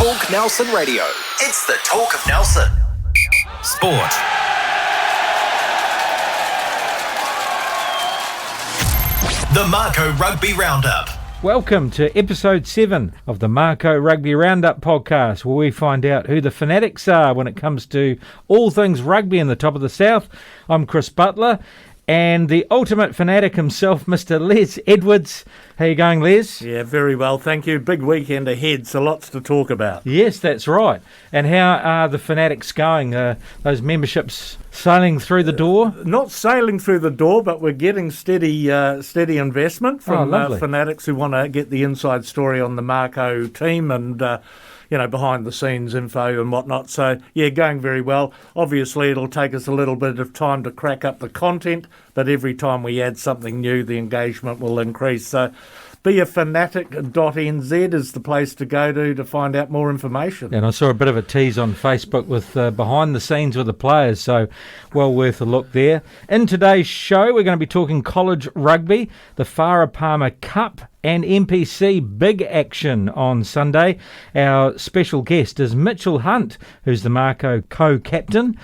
Talk Nelson Radio. It's the Talk of Nelson. Sport. The Mako Rugby Roundup. Welcome to episode 7 of the Mako Rugby Roundup podcast, where we find out who the fanatics are when it comes to all things rugby in the top of the South. I'm Chris Butler, and the ultimate fanatic himself, Mr. Les Edwards. How you going, Les? Yeah, very well, thank you. Big weekend ahead, so lots to talk about. Yes, that's right. And how are the fanatics going? Those memberships sailing through the door? Not sailing through the door, but we're getting steady investment from fanatics who want to get the inside story on the Mako team and behind the scenes info and whatnot. So, yeah, going very well. Obviously, it'll take us a little bit of time to crack up the content, but every time we add something new, the engagement will increase. So, beafanatic.nz is the place to go to find out more information. And I saw a bit of a tease on Facebook with behind the scenes with the players, so well worth a look there. In today's show, we're going to be talking college rugby, the Farah Palmer Cup, and NPC big action on Sunday. Our special guest is Mitchell Hunt, who's the Mako co-captain.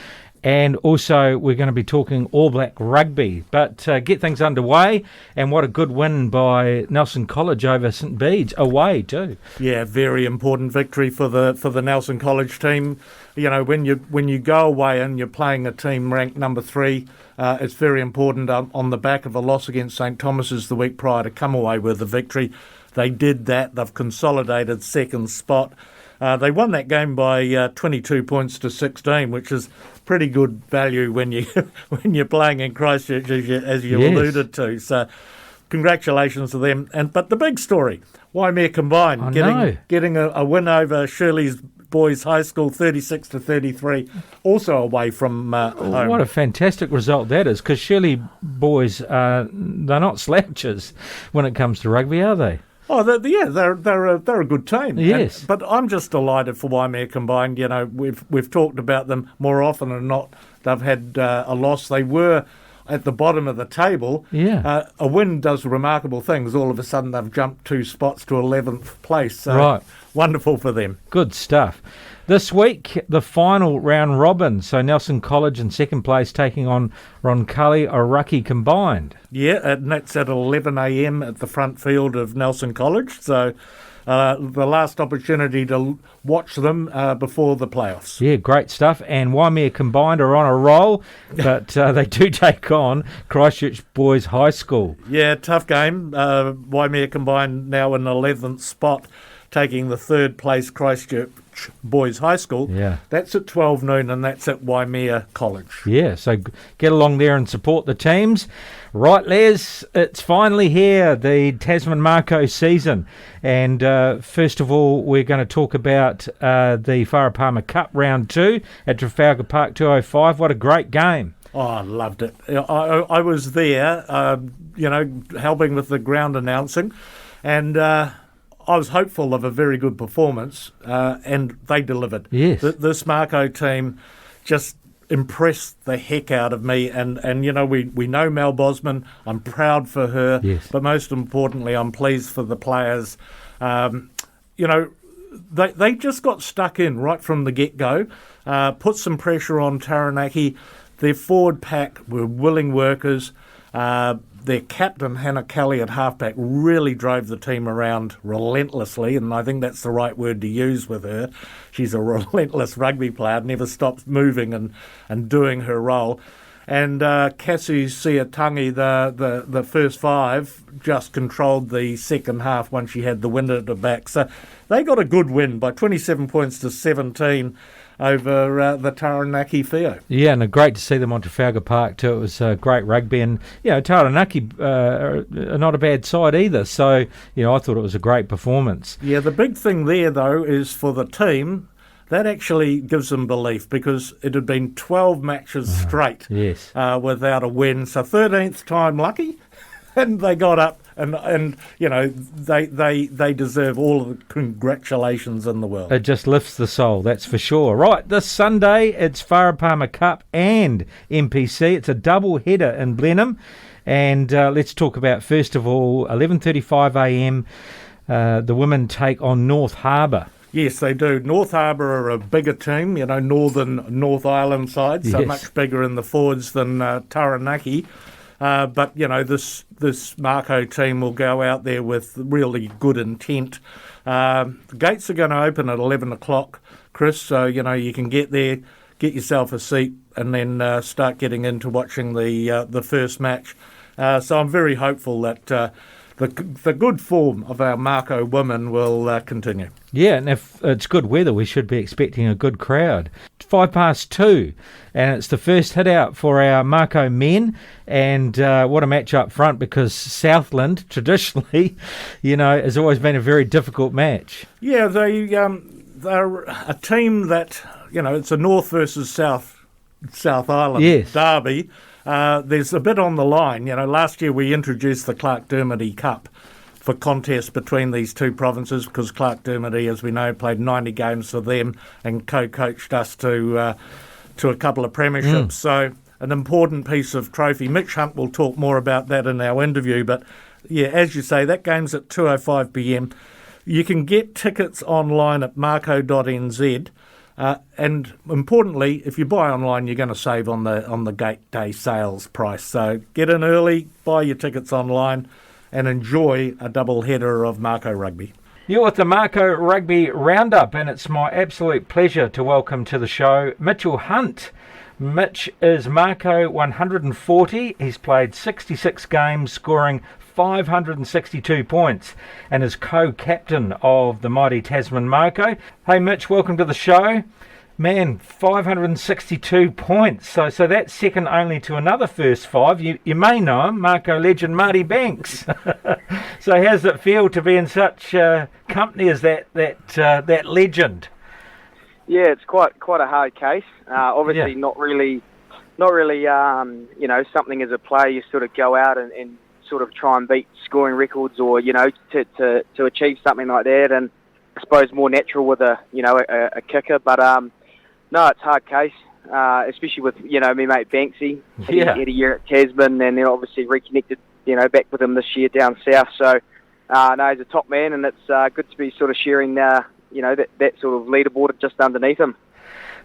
And also, we're going to be talking All Black rugby. But get things underway, and what a good win by Nelson College over St Bede's, away too. Yeah, very important victory for the Nelson College team. You know, when you go away and you're playing a team ranked number 3, it's very important on the back of a loss against St Thomas's the week prior to come away with a victory. They did that. They've consolidated second spot. They won that game by 22 points to 16, which is pretty good value when you're playing in Christchurch, as you alluded to. So, congratulations to them. But the big story, Waimea Combined getting a win over Shirley's Boys High School, 36 to 33, also away from home. What a fantastic result that is, because Shirley Boys they're not slouches when it comes to rugby, are they? Oh, they're a good team. Yes, but I'm just delighted for Waimea Combined. You know, we've talked about them more often than not. They've had a loss. They were at the bottom of the table. Yeah, a win does remarkable things. All of a sudden, they've jumped 2 spots to 11th place. So right, wonderful for them. Good stuff. This week, the final round robin. So Nelson College in second place taking on Roncalli Araki combined. Yeah, and that's at 11 a.m. at the front field of Nelson College. So the last opportunity to watch them before the playoffs. Yeah, great stuff. And Waimea Combined are on a roll, but they do take on Christchurch Boys High School. Yeah, tough game. Waimea Combined now in 11th spot, taking the third place Christchurch Boys High School. Yeah. That's at 12 noon and that's at Waimea College. Yeah, so get along there and support the teams. Right, Les, it's finally here, the Tasman Mako season. And first of all, we're going to talk about the Farah Palmer Cup round 2 at Trafalgar Park 205. What a great game. Oh, I loved it. I was there, helping with the ground announcing, and I was hopeful of a very good performance, and they delivered. Yes. This Mako team just impressed the heck out of me, and we know Mel Bosman. I'm proud for her, yes, but most importantly, I'm pleased for the players. They just got stuck in right from the get-go, put some pressure on Taranaki. Their forward pack were willing workers. Their captain, Hannah Kelly, at halfback, really drove the team around relentlessly, and I think that's the right word to use with her. She's a relentless rugby player, never stops moving and doing her role. And Cassie Siatangi, the first 5, just controlled the second half once she had the wind at her back. So they got a good win by 27 points to 17 over the Taranaki Theo. Yeah, and great to see them on Trafalgar Park too. It was great rugby, and Taranaki are not a bad side either. So I thought it was a great performance. Yeah, the big thing there though is for the team. That actually gives them belief because it had been 12 matches straight without a win. So 13th time lucky, and they got up. And they deserve all of the congratulations in the world. It just lifts the soul, that's for sure. Right, this Sunday it's Farah Palmer Cup and NPC. It's a double header in Blenheim, and let's talk about first of all 11:35 a.m. The women take on North Harbour. Yes, they do. North Harbour are a bigger team, northern North Island side, so Yes. much bigger in the forwards than Taranaki. But this Mako team will go out there with really good intent. The gates are going to open at 11 o'clock, Chris, so, you can get there, get yourself a seat, and then start getting into watching the first match. So I'm very hopeful that the good form of our Mako women will continue. Yeah, and if it's good weather, we should be expecting a good crowd. 2:05, and it's the first hit out for our Mako men, and what a match up front, because Southland, traditionally, has always been a very difficult match. Yeah, they're a team that, it's a North versus South Island derby. There's a bit on the line. Last year we introduced the Clark Dermody Cup for contest between these two provinces, because Clark Dermody, as we know, played 90 games for them and co-coached us to a couple of premierships. So an important piece of trophy. Mitch Hunt will talk more about that in our interview. But yeah, as you say, that game's at 2:05 p.m. You can get tickets online at mako.nz. And importantly, if you buy online, you're going to save on the gate day sales price. So get in early, buy your tickets online, and enjoy a double header of Mako Rugby. You're with the Mako Rugby Roundup, and it's my absolute pleasure to welcome to the show Mitchell Hunt. Mitch is Mako 140. He's played 66 games, scoring 562 points, and is co-captain of the mighty Tasman Mako. Hey Mitch, welcome to the show. Man, 562 points. So that's second only to another first five. You may know him, Mako legend Marty Banks. So how does it feel to be in such company as that legend? Yeah, it's quite a hard case. Obviously, not really. Something as a player you sort of go out and sort of try and beat scoring records, or to achieve something like that. And I suppose more natural with a kicker, but no, it's a hard case, especially with me mate Banksy. He had a year at Tasman, and then obviously reconnected back with him this year down south. So no, he's a top man, and it's good to be sort of sharing that sort of leaderboard just underneath him.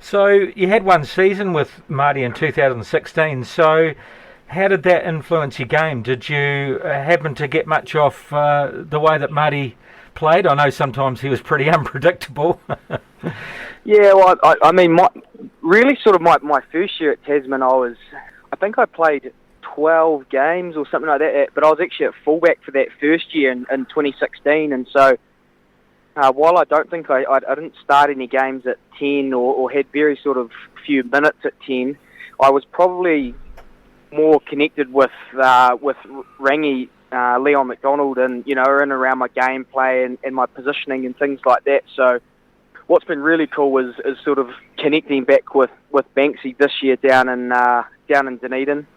So you had one season with Marty in 2016. So how did that influence your game? Did you happen to get much off the way that Marty played? I know sometimes he was pretty unpredictable. Yeah, well, I mean, my first year at Tasman, I think I played 12 games or something like that, but I was actually at fullback for that first year in 2016, and so while I don't think I didn't start any games at 10 or had very sort of few minutes at 10, I was probably more connected with Rangi, Leon McDonald, and in and around my gameplay and my positioning and things like that. So what's been really cool is sort of connecting back with Banksy this year down in Dunedin.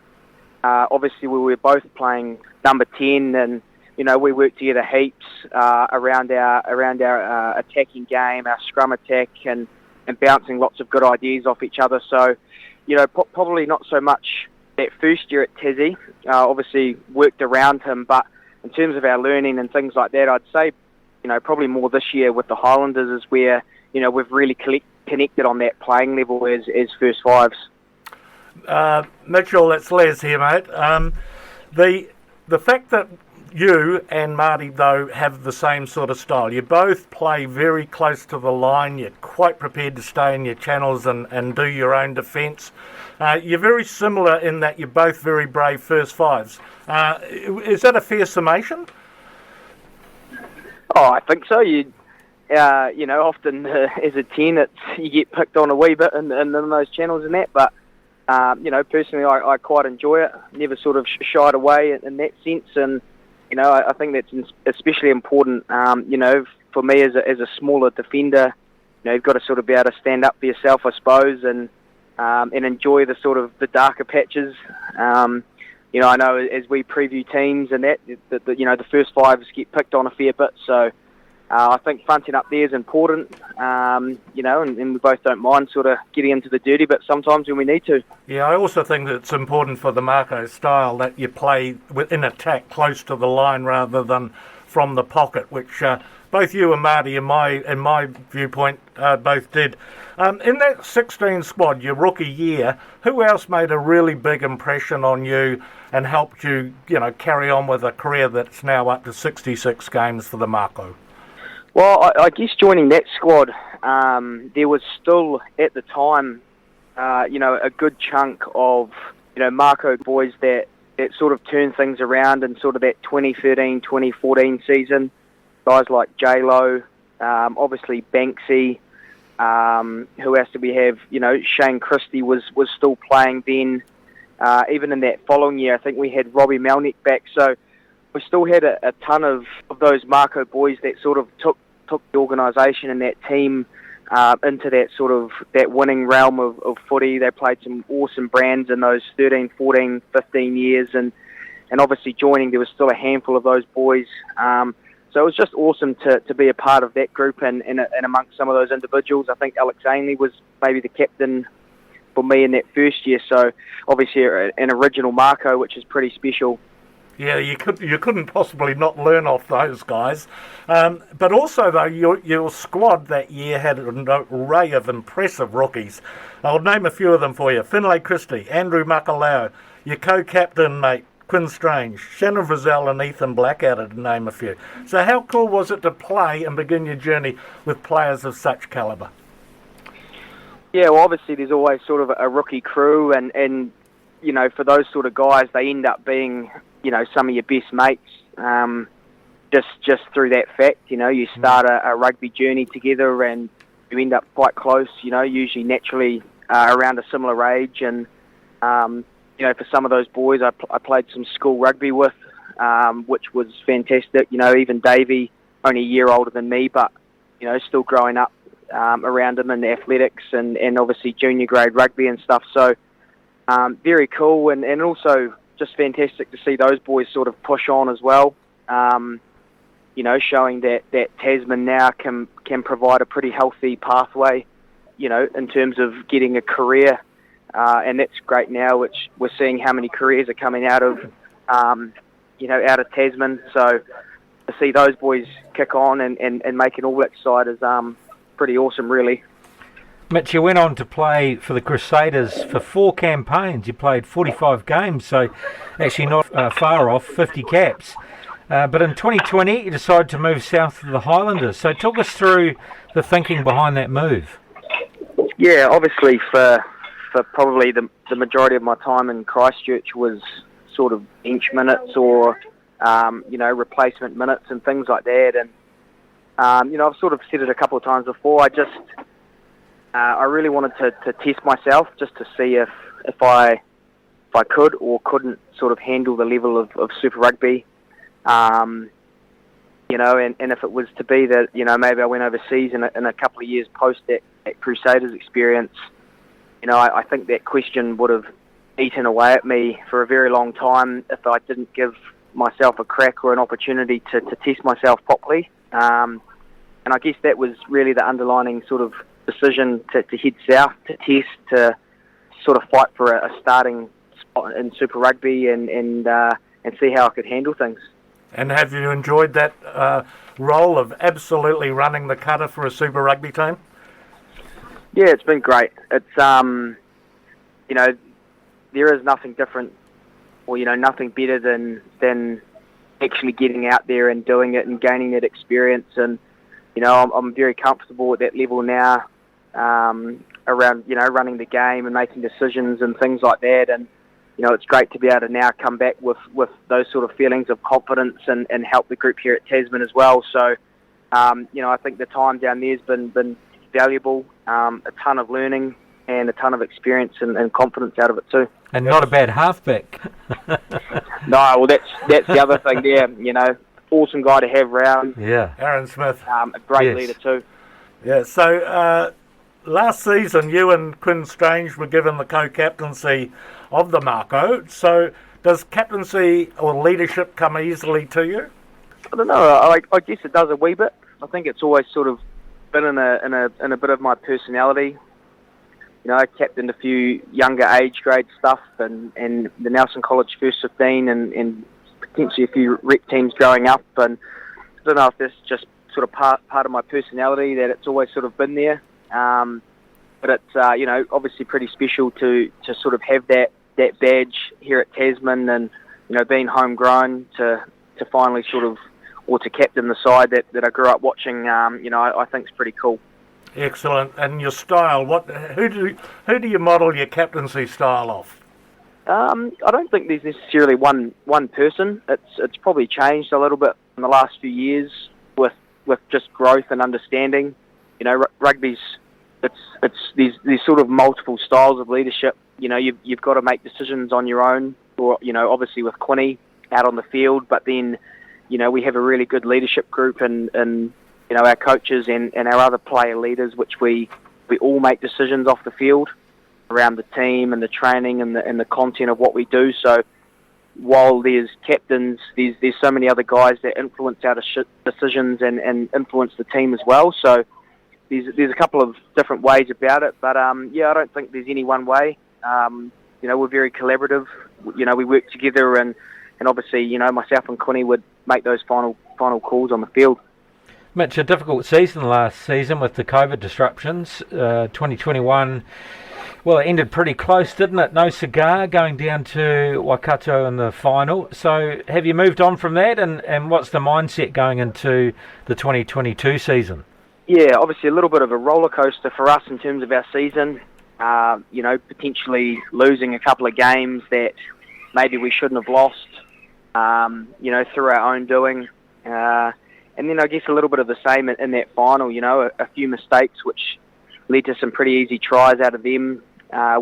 Obviously, we were both playing number 10, and we worked together heaps around our attacking game, our scrum attack, and bouncing lots of good ideas off each other. So, probably not so much that first year at Tassie. Obviously worked around him, but in terms of our learning and things like that, I'd say, probably more this year with the Highlanders is where, we've really connected on that playing level as first fives. Mitchell, it's Les here, mate. The fact that you and Marty, though, have the same sort of style. You both play very close to the line. You're quite prepared to stay in your channels and do your own defence. You're very similar in that you're both very brave first fives. Is that a fair summation? Oh, I think so. Often as a 10, you get picked on a wee bit in those channels and that, but personally, I quite enjoy it. Never sort of shied away in that sense, and I think that's especially important. For me as a smaller defender, you've got to sort of be able to stand up for yourself, I suppose, and enjoy the sort of the darker patches. I know as we preview teams and that, the first fives get picked on a fair bit, so I think fronting up there is important, and we both don't mind sort of getting into the dirty bit sometimes when we need to. Yeah, I also think that it's important for the Mako style that you play in attack close to the line rather than from the pocket, which both you and Marty, in my viewpoint, both did. In that 16 squad, your rookie year, who else made a really big impression on you and helped you, carry on with a career that's now up to 66 games for the Mako? Well, I guess joining that squad, there was still, at the time, a good chunk of, Mako boys that sort of turned things around in sort of that 2013, 2014 season. Guys like J-Lo, obviously Banksy, who else did we have? Shane Christie was still playing then. Even in that following year, I think we had Robbie Melnick back. So we still had a ton of those Mako boys that sort of took the organisation and that team into that winning realm of footy. They played some awesome brands in those 13, 14, 15 years, and obviously joining, there was still a handful of those boys. So it was just awesome to be a part of that group and amongst some of those individuals. I think Alex Ainley was maybe the captain for me in that first year. So obviously an original Mako, which is pretty special. Yeah, you couldn't possibly not learn off those guys. But also, though, your squad that year had an array of impressive rookies. I'll name a few of them for you. Finlay Christie, Andrew Makalau, your co-captain, mate, Quinn Strange, Shannon Frizzell and Ethan Blackadder, to name a few. So how cool was it to play and begin your journey with players of such calibre? Yeah, well, obviously there's always sort of a rookie crew, and for those sort of guys, they end up being, some of your best mates, just through that fact. You start a rugby journey together and you end up quite close, usually naturally around a similar age. And, for some of those boys I played some school rugby with, which was fantastic. Even Davey, only a year older than me, but, still growing up around him in athletics and obviously junior grade rugby and stuff. So very cool, and also just fantastic to see those boys sort of push on as well. Showing that Tasman now can provide a pretty healthy pathway, in terms of getting a career. And that's great now, which we're seeing how many careers are coming out of Tasman. So to see those boys kick on and make an All Black side is pretty awesome, really. Mitch, you went on to play for the Crusaders for 4 campaigns. You played 45 games, so actually not far off, 50 caps. But in 2020, you decided to move south to the Highlanders. So talk us through the thinking behind that move. Yeah, obviously for probably the majority of my time in Christchurch was sort of bench minutes or, replacement minutes and things like that. And, I've sort of said it a couple of times before. I really wanted to test myself just to see if I could or couldn't sort of handle the level of Super Rugby. And if it was to be that, maybe I went overseas in a couple of years post that Crusaders experience, I think that question would have eaten away at me for a very long time if I didn't give myself a crack or an opportunity to test myself properly. And I guess that was really the underlining sort of decision to head south, to test, to sort of fight for a starting spot in Super Rugby and see how I could handle things. And have you enjoyed that role of absolutely running the cutter for a Super Rugby team? Yeah, it's been great. It's, there is nothing different or, nothing better than actually getting out there and doing it and gaining that experience. And, I'm very comfortable at that level now around, running the game and making decisions and things like that. And, it's great to be able to now come back with those sort of feelings of confidence and help the group here at Tasman as well. So, I think the time down there has been valuable, a ton of learning and a ton of experience and confidence out of it too. And not a bad halfback. No, well that's the other thing there, awesome guy to have around. Yeah. Aaron Smith. A great leader too. Yeah, so last season you and Quinn Strange were given the co-captaincy of the Mako. So does captaincy or leadership come easily to you? I don't know. I guess it does a wee bit. I think it's always sort of been in a bit of my personality. I captained a few younger age grade stuff and the Nelson College First 15 and potentially a few rep teams growing up. And I don't know if this just sort of part of my personality, that it's always sort of been there. But it's obviously pretty special to sort of have that badge here at Tasman, and being homegrown to finally sort of, or to captain the side that I grew up watching. I think is pretty cool. Excellent. And your style, who do you model your captaincy style off? I don't think there's necessarily one person. It's probably changed a little bit in the last few years with just growth and understanding. Rugby's there's sort of multiple styles of leadership. You've got to make decisions on your own, or obviously with Quinny out on the field, but then we have a really good leadership group and our coaches and our other player leaders, which we all make decisions off the field around the team and the training and the content of what we do. So while there's captains, there's so many other guys that influence our decisions and influence the team as well. So there's a couple of different ways about it, but I don't think there's any one way. We're very collaborative. We work together, and obviously myself and Quinny would make those final calls on the field. Mitch, a difficult season last season with the COVID disruptions. 2021, well, it ended pretty close, didn't it? No cigar, going down to Waikato in the final. So have you moved on from that, and what's the mindset going into the 2022 season? Yeah, obviously a little bit of a roller coaster for us in terms of our season. Potentially losing a couple of games that maybe we shouldn't have lost, through our own doing. And then I guess a little bit of the same in that final, a few mistakes which led to some pretty easy tries out of them,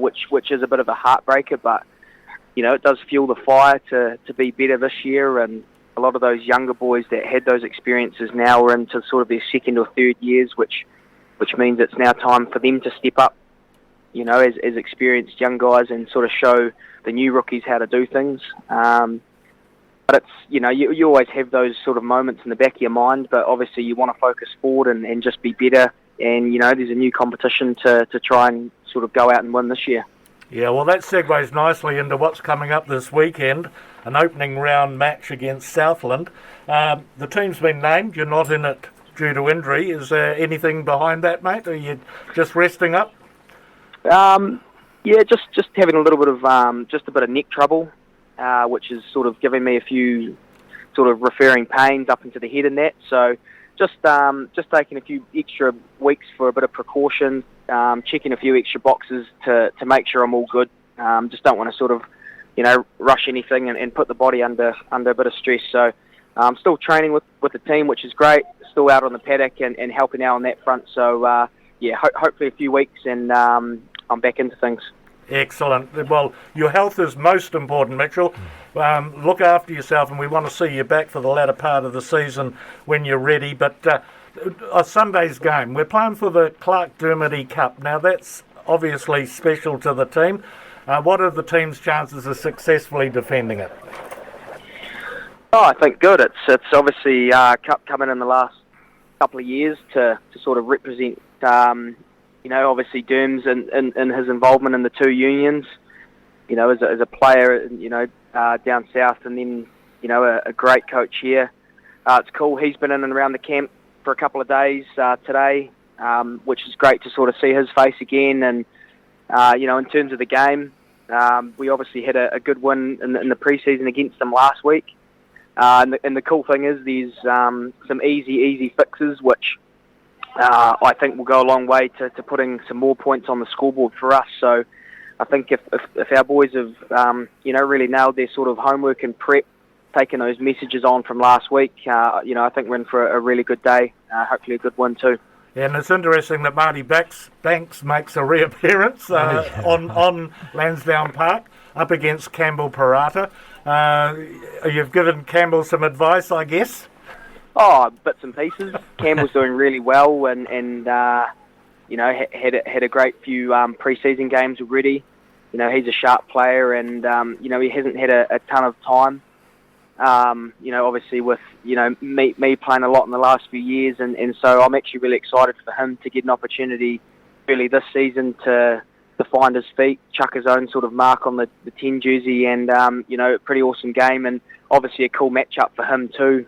which is a bit of a heartbreaker, but, it does fuel the fire to be better this year. And a lot of those younger boys that had those experiences now are into sort of their second or third years, which means it's now time for them to step up, as experienced young guys and sort of show the new rookies how to do things. But it's, you always have those sort of moments in the back of your mind, but obviously you want to focus forward and just be better. And, there's a new competition to try and sort of go out and win this year. Yeah, well, that segues nicely into what's coming up this weekend, an opening round match against Southland. The team's been named. You're not in it due to injury. Is there anything behind that, mate? Are you just resting up? Just having a little bit of just a bit of neck trouble, which is sort of giving me a few sort of referring pains up into the head and that. So just taking a few extra weeks for a bit of precaution, checking a few extra boxes to make sure I'm all good. Just don't want to sort of rush anything and put the body under a bit of stress. So I'm still training with the team, which is great. Still out on the paddock and helping out on that front. So hopefully a few weeks and I'm back into things. Excellent. Well, your health is most important, Mitchell. Look after yourself, and we want to see you back for the latter part of the season when you're ready. But Sunday's game, we're playing for the Clark Dermody Cup. Now, that's obviously special to the team. What are the team's chances of successfully defending it? Oh, I think good. It's obviously Cup coming in the last couple of years to sort of represent obviously Derms and his involvement in the two unions, as a player, down south, and then, a great coach here. It's cool. He's been in and around the camp for a couple of days today, which is great to sort of see his face again. And, in terms of the game, we obviously had a good win in the pre-season against them last week. And the cool thing is there's some easy fixes, which I think will go a long way to putting some more points on the scoreboard for us. So I think if our boys have, really nailed their sort of homework and prep, taken those messages on from last week, I think we're in for a really good day, hopefully a good one too. Yeah, and it's interesting that Marty Banks makes a reappearance on Lansdowne Park up against Campbell Parata. You've given Campbell some advice, I guess? Oh, bits and pieces. Campbell's doing really well and had a great few pre-season games already. He's a sharp player and, he hasn't had a ton of time. Obviously with, me playing a lot in the last few years. And so I'm actually really excited for him to get an opportunity early this season to find his feet, chuck his own sort of mark on the 10 jersey and, a pretty awesome game and obviously a cool matchup for him too.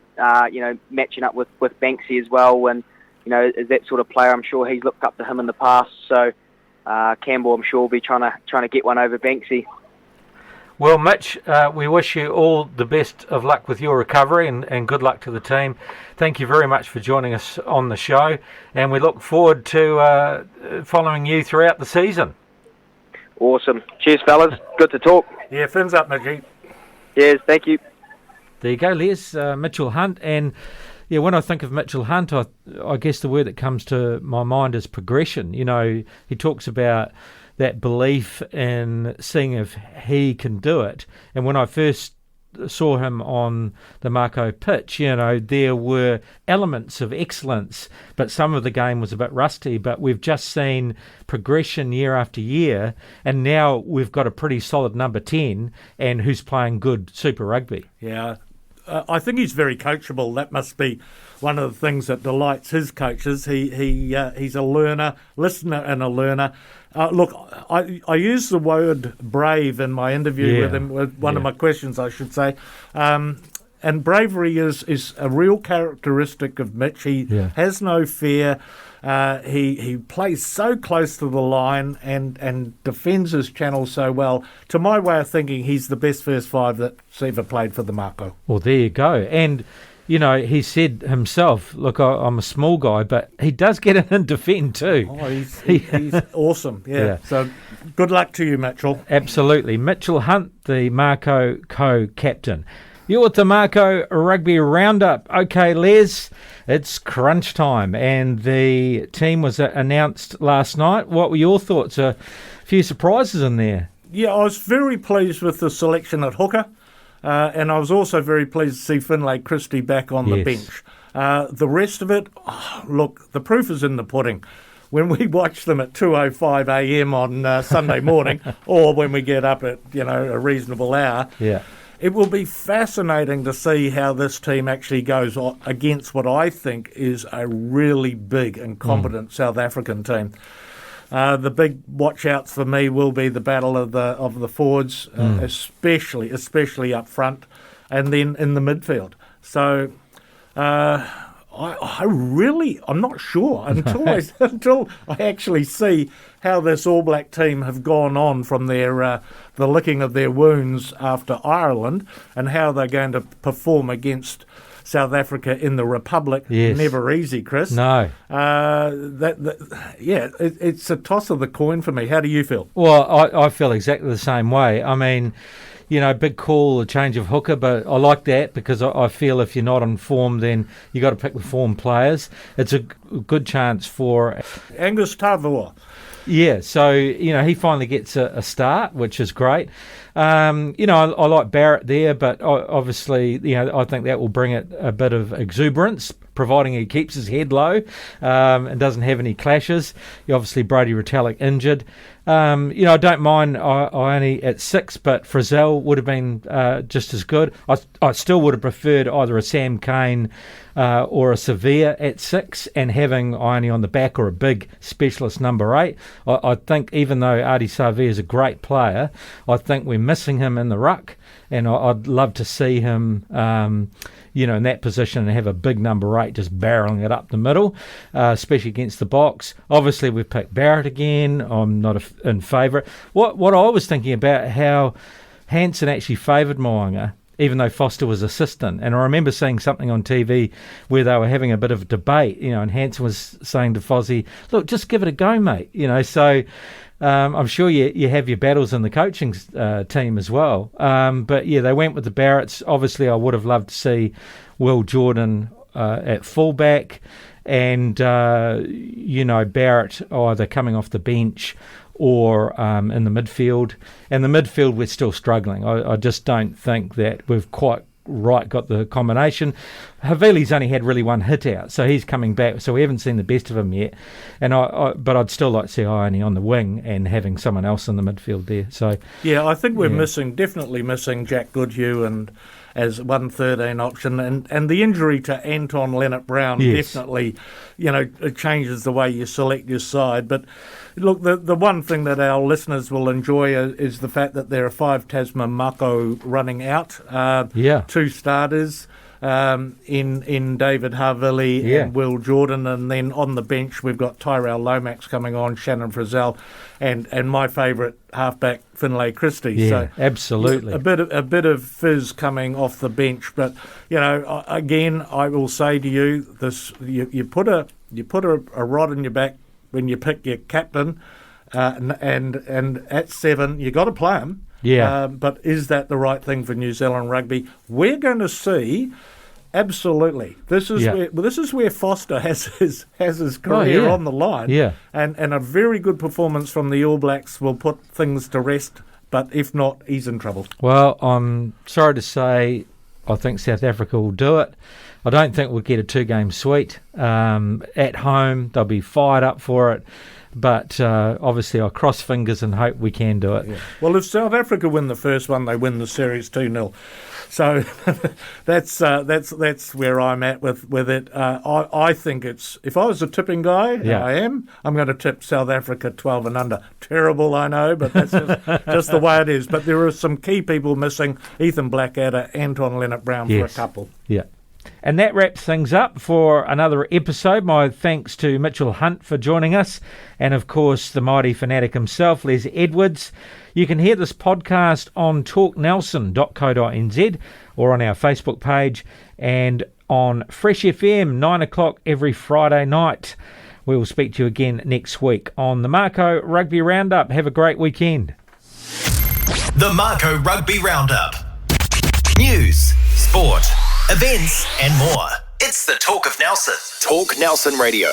matching up with Banksy as well, and is that sort of player. I'm sure he's looked up to him in the past. So Campbell, I'm sure, will be trying to get one over Banksy. Well, Mitch, we wish you all the best of luck with your recovery and good luck to the team. Thank you very much for joining us on the show, and we look forward to following you throughout the season. Awesome. Cheers, fellas. Good to talk. Yeah, fins up, Mitchie. Cheers. Thank you. There you go, Les. Mitchell Hunt. And yeah, when I think of Mitchell Hunt, I guess the word that comes to my mind is progression. He talks about that belief in seeing if he can do it. And when I first saw him on the Mako pitch, there were elements of excellence, but some of the game was a bit rusty. But we've just seen progression year after year, and now we've got a pretty solid number 10 and who's playing good Super Rugby. Yeah. I think he's very coachable. That must be one of the things that delights his coaches. He's a learner, listener and a learner. Look, I used the word brave in my interview with him, with one of my questions, I should say. And bravery is a real characteristic of Mitch. He has no fear. He plays so close to the line and defends his channel so well. To my way of thinking, he's the best first five that's ever played for the Mako. Well, there you go. And he said himself, look, I'm a small guy, but he does get in and defend too. Oh, he's awesome. Yeah. So good luck to you, Mitchell. Absolutely. Mitchell Hunt, the Mako co-captain. You're with the Mako Rugby Roundup. Okay, Les, it's crunch time, and the team was announced last night. What were your thoughts? A few surprises in there. Yeah, I was very pleased with the selection at hooker. And I was also very pleased to see Finlay Christie back on the bench. The rest of it, look, the proof is in the pudding. When we watch them at 2:05 a.m. on Sunday morning, or when we get up at a reasonable hour, it will be fascinating to see how this team actually goes against what I think is a really big and competent South African team. The big watch-outs for me will be the battle of the forwards, especially up front, and then in the midfield. So I'm not sure until I actually see how this All Black team have gone on from their the licking of their wounds after Ireland, and how they're going to perform against South Africa in the Republic. Yes. Never easy, Chris. No. It's a toss of the coin for me. How do you feel? Well, I feel exactly the same way. I mean, big call, a change of hooker, but I like that because I feel if you're not on form, then you got to pick the form players. It's a good chance for Angus Tavua. Yeah, so, he finally gets a start, which is great. I like Barrett there, but obviously, I think that will bring it a bit of exuberance, providing he keeps his head low and doesn't have any clashes. Obviously, Brodie Retallick injured. I don't mind Ione at 6, but Frizzell would have been just as good. I still would have preferred either a Sam Cane or a Severe at 6 and having Ione on the back, or a big specialist number 8. I think even though Ardie Savea is a great player, I think we're missing him in the ruck, and I'd love to see him in that position and have a big number 8 just barreling it up the middle, especially against the box. Obviously, we've picked Barrett again. I'm not in favour. What I was thinking about, how Hansen actually favoured Moanga, even though Foster was assistant. And I remember seeing something on TV where they were having a bit of a debate, and Hansen was saying to Fozzie, look, just give it a go, mate. So I'm sure you have your battles in the coaching team as well. But yeah, they went with the Barretts. Obviously, I would have loved to see Will Jordan at fullback, and Barrett either coming off the bench or in the midfield. And the midfield, we're still struggling. I just don't think that we've quite got the combination. Havili's only had really one hit out, so he's coming back, so we haven't seen the best of him yet. And but I'd still like to see Ione on the wing and having someone else in the midfield there. So yeah, I think we're definitely missing Jack Goodhue and as 113 option, and the injury to Anton Leonard-Brown definitely, it changes the way you select your side. But look, the one thing that our listeners will enjoy is the fact that there are 5 Tasman Mako running out, 2 starters. in David Havili and Will Jordan, and then on the bench we've got Tyrell Lomax coming on, Shannon Frizzell, and my favourite halfback Finlay Christie. Yeah, so absolutely. A bit of fizz coming off the bench, but again, I will say to you, this you put a rod in your back when you pick your captain, and at 7 you got to play him. Yeah. But is that the right thing for New Zealand rugby? We're going to see. Absolutely. This is where Foster has his career on the line. Yeah. And a very good performance from the All Blacks will put things to rest. But if not, he's in trouble. Well, I'm sorry to say, I think South Africa will do it. I don't think we'll get a 2-game sweep. At home, they'll be fired up for it. But obviously, I cross fingers and hope we can do it. Yeah. Well, if South Africa win the first one, they win the series 2-0. So that's where I'm at with it. I think it's, if I was a tipping guy, I'm going to tip South Africa 12 and under. Terrible, I know, but that's just the way it is. But there are some key people missing: Ethan Blackadder, Anton Leonard-Brown for a couple. Yeah. And that wraps things up for another episode. My thanks to Mitchell Hunt for joining us, and of course the mighty fanatic himself, Les Edwards. You can hear this podcast on talknelson.co.nz or on our Facebook page and on Fresh FM 9 o'clock every Friday night. We will speak to you again next week on the Mako Rugby Roundup. Have a great weekend. The Mako Rugby Roundup. News, sport, events and more. It's the Talk of Nelson. Talk Nelson Radio.